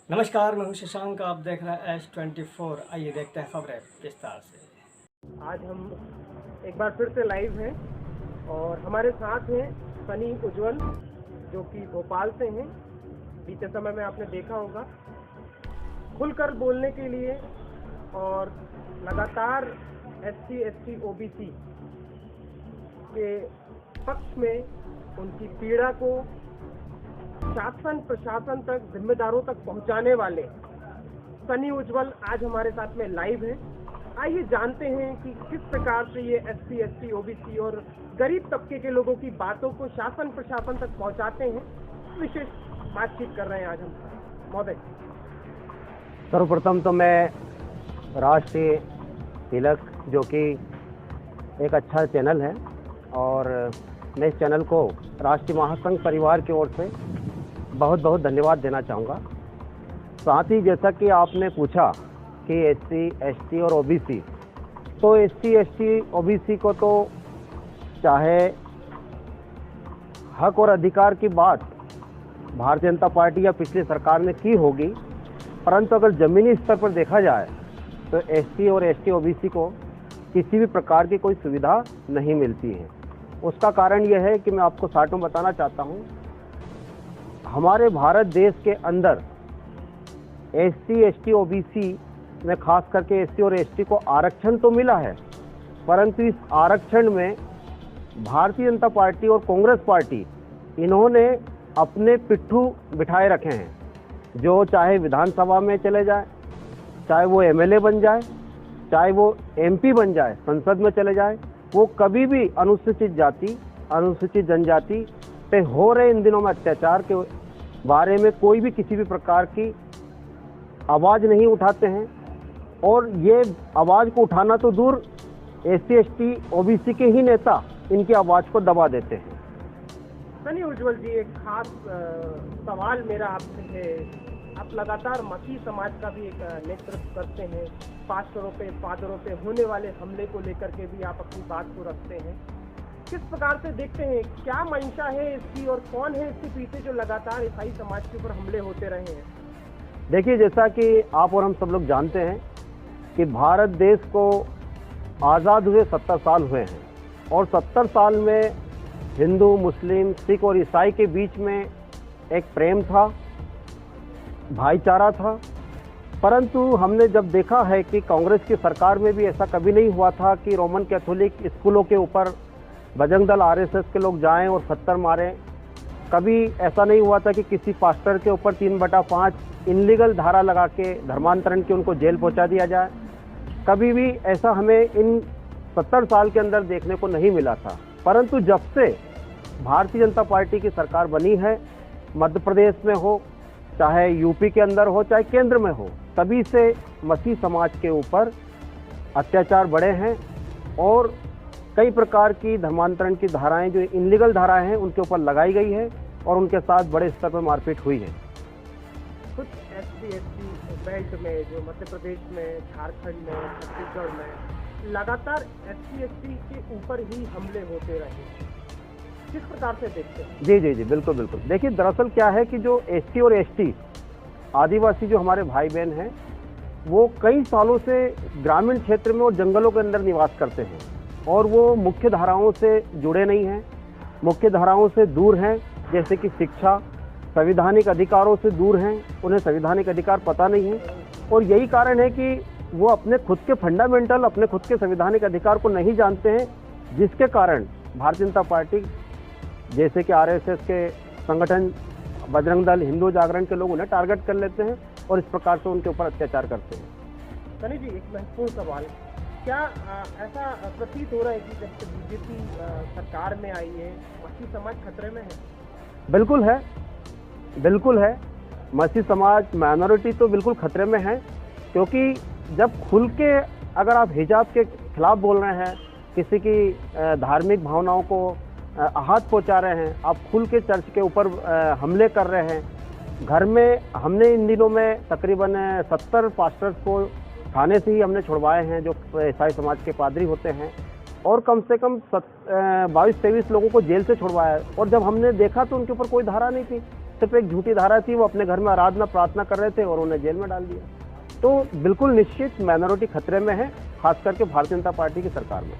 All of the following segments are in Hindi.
नमस्कार, मैं हूं शशांक। आप देख रहे हैं S24। आइए देखते हैं खबरें विस्तार से। आज हम एक बार फिर से लाइव हैं और हमारे साथ हैं सनी उज्जवल, जो कि भोपाल से हैं। बीते समय में आपने देखा होगा खुलकर बोलने के लिए और लगातार SC, ST, OBC के पक्ष में उनकी पीड़ा को शासन प्रशासन तक, जिम्मेदारों तक पहुंचाने वाले सनी उज्जवल आज हमारे साथ में लाइव हैं। आइए जानते हैं कि किस प्रकार से ये SC, ST, OBC और गरीब तबके के लोगों की बातों को शासन प्रशासन तक पहुंचाते हैं। विशेष बातचीत कर रहे हैं आज हम महोदय। सर्वप्रथम तो मैं राष्ट्रीय तिलक, जो कि एक अच्छा चैनल है, और मैं इस चैनल को राष्ट्रीय महासंघ परिवार की ओर से बहुत बहुत धन्यवाद देना चाहूँगा। साथ ही जैसा कि आपने पूछा कि SC, ST और OBC, तो SC, ST, OBC को तो चाहे हक और अधिकार की बात भारतीय जनता पार्टी या पिछली सरकार ने की होगी, परंतु अगर ज़मीनी स्तर पर देखा जाए तो SC और ST, OBC को किसी भी प्रकार की कोई सुविधा नहीं मिलती है। उसका कारण यह है कि मैं आपको शॉर्ट में बताना चाहता हूँ, हमारे भारत देश के अंदर SC, ST, OBC में खास करके SC और ST को आरक्षण तो मिला है, परंतु इस आरक्षण में भारतीय जनता पार्टी और कांग्रेस पार्टी इन्होंने अपने पिट्ठू बिठाए रखे हैं। जो चाहे विधानसभा में चले जाए, चाहे वो MLA बन जाए, चाहे वो MP बन जाए, संसद में चले जाए, वो कभी भी अनुसूचित जाति, अनुसूचित जनजाति पे हो रहे इन दिनों में अत्याचार के बारे में कोई भी किसी भी प्रकार की आवाज़ नहीं उठाते हैं। और ये आवाज़ को उठाना तो दूर, SC, ST, OBC के ही नेता इनकी आवाज़ को दबा देते हैं। सनी उज्जवल जी, एक खास सवाल मेरा आपसे है। आप लगातार मसीह समाज का भी एक नेतृत्व करते हैं। पास्टरों पे, फादरों पे होने वाले हमले को लेकर के भी आप अपनी बात को रखते हैं। किस प्रकार से देखते हैं, क्या मंशा है इसकी और कौन है इसके पीछे जो लगातार ईसाई समाज के ऊपर हमले होते रहे हैं? देखिए, जैसा कि आप और हम सब लोग जानते हैं कि भारत देश को आज़ाद हुए 70 साल हुए हैं, और 70 साल में हिंदू, मुस्लिम, सिख और ईसाई के बीच में एक प्रेम था, भाईचारा था। परंतु हमने जब देखा है कि कांग्रेस की सरकार में भी ऐसा कभी नहीं हुआ था कि रोमन कैथोलिक स्कूलों के ऊपर बजरंग दल, RSS के लोग जाएं और 70 मारें। कभी ऐसा नहीं हुआ था कि किसी पास्टर के ऊपर 3/5 इनलीगल धारा लगा के धर्मांतरण की उनको जेल पहुंचा दिया जाए। कभी भी ऐसा हमें इन 70 साल के अंदर देखने को नहीं मिला था। परंतु जब से भारतीय जनता पार्टी की सरकार बनी है, मध्य प्रदेश में हो, चाहे UP के अंदर हो, चाहे केंद्र में हो, तभी से मसीह समाज के ऊपर अत्याचार बढ़े हैं और कई प्रकार की धर्मांतरण की धाराएं, जो इनलीगल धाराएं हैं, उनके ऊपर लगाई गई है और उनके साथ बड़े स्तर पर मारपीट हुई है। कुछ SC, ST बेल्ट में, जो मध्य प्रदेश में, झारखंड में, छत्तीसगढ़ में लगातार SC, ST के ऊपर ही हमले होते रहे। किस प्रकार से देखते हैं? जी, बिल्कुल बिल्कुल। देखिए, दरअसल क्या है कि जो SC और ST आदिवासी जो हमारे भाई बहन हैं, वो कई सालों से ग्रामीण क्षेत्र में और जंगलों के अंदर निवास करते हैं और वो मुख्य धाराओं से जुड़े नहीं हैं, मुख्य धाराओं से दूर हैं। जैसे कि शिक्षा, संवैधानिक अधिकारों से दूर हैं, उन्हें संवैधानिक अधिकार पता नहीं है। और यही कारण है कि वो अपने खुद के फंडामेंटल, अपने खुद के संवैधानिक अधिकार को नहीं जानते हैं, जिसके कारण भारतीय जनता पार्टी जैसे कि RSS के संगठन, बजरंग दल, हिंदू जागरण के लोग उन्हें टारगेट कर लेते हैं और इस प्रकार से उनके ऊपर अत्याचार करते हैं। सनी जी, एक महत्वपूर्ण सवाल, क्या ऐसा प्रतीत हो रहा है कि जब से BJP सरकार में आई है, मसीह समाज खतरे में है? बिल्कुल है, बिल्कुल है। मसीह समाज माइनॉरिटी तो बिल्कुल खतरे में है, क्योंकि जब खुल के अगर आप हिजाब के खिलाफ बोल रहे हैं, किसी की धार्मिक भावनाओं को आहत पहुंचा रहे हैं, आप खुल के चर्च के ऊपर हमले कर रहे हैं। घर में हमने इन दिनों में तकरीबन 70 पास्टर्स को थाने से ही हमने छुड़वाए हैं, जो ईसाई समाज के पादरी होते हैं, और कम से कम 22-23 लोगों को जेल से छुड़वाया है। और जब हमने देखा तो उनके ऊपर कोई धारा नहीं थी, सिर्फ एक झूठी धारा थी, वो अपने घर में आराधना प्रार्थना कर रहे थे और उन्हें जेल में डाल दिया। तो बिल्कुल निश्चित माइनॉरिटी खतरे में है, खास करके भारतीय जनता पार्टी की सरकार में।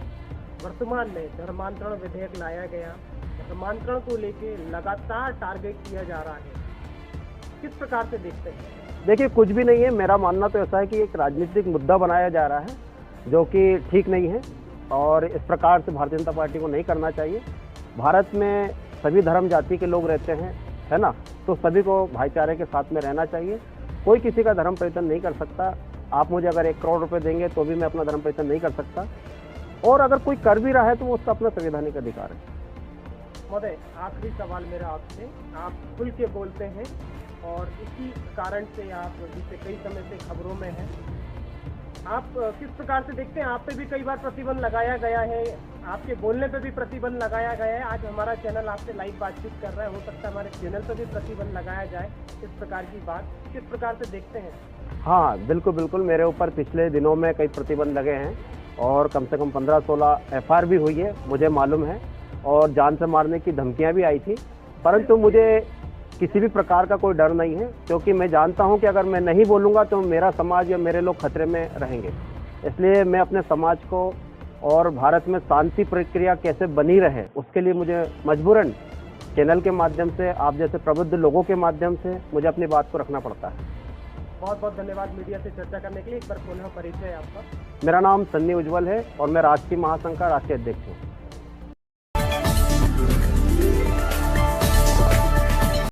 वर्तमान में धर्मांतरण विधेयक लाया गया, धर्मांतरण को लेके लगातार टारगेट किया जा रहा है, किस प्रकार से देखते हैं? देखिए, कुछ भी नहीं है, मेरा मानना तो ऐसा है कि एक राजनीतिक मुद्दा बनाया जा रहा है जो कि ठीक नहीं है और इस प्रकार से भारतीय जनता पार्टी को नहीं करना चाहिए। भारत में सभी धर्म जाति के लोग रहते हैं, है ना, तो सभी को भाईचारे के साथ में रहना चाहिए। कोई किसी का धर्म परिवर्तन नहीं कर सकता। आप मुझे अगर 1 करोड़ रुपए देंगे तो भी मैं अपना धर्म परिवर्तन नहीं कर सकता, और अगर कोई कर भी रहा है तो वो उसका अपना संवैधानिक अधिकार है। महोदय, आखिरी सवाल मेरा आपसे, आप खुल के बोलते हैं और इसी कारण से आप बीते कई समय से खबरों में हैं। आप किस प्रकार से देखते हैं? आप पे भी कई बार प्रतिबंध लगाया गया है, आपके बोलने पे भी प्रतिबंध लगाया गया है। आज हमारा चैनल आपसे लाइव बातचीत कर रहा है, हो सकता है हमारे चैनल पे भी प्रतिबंध लगाया जाए, इस प्रकार की बात किस प्रकार से देखते हैं? हाँ, बिल्कुल बिल्कुल, मेरे ऊपर पिछले दिनों में कई प्रतिबंध लगे हैं और कम से कम 15-16 FIR भी हुई है, मुझे मालूम है, और जान से मारने की धमकियां भी आई थी। परंतु मुझे किसी भी प्रकार का कोई डर नहीं है, क्योंकि मैं जानता हूं कि अगर मैं नहीं बोलूंगा तो मेरा समाज या मेरे लोग खतरे में रहेंगे। इसलिए मैं अपने समाज को और भारत में शांति प्रक्रिया कैसे बनी रहे, उसके लिए मुझे मजबूरन चैनल के माध्यम से, आप जैसे प्रबुद्ध लोगों के माध्यम से मुझे अपनी बात को रखना पड़ता है। बहुत बहुत धन्यवाद मीडिया से चर्चा करने के लिए। एक बार पुनः परिचय आपका? मेरा नाम सन्नी उज्ज्वल है और मैं राष्ट्रीय महासंघ का राष्ट्रीय अध्यक्ष हूँ।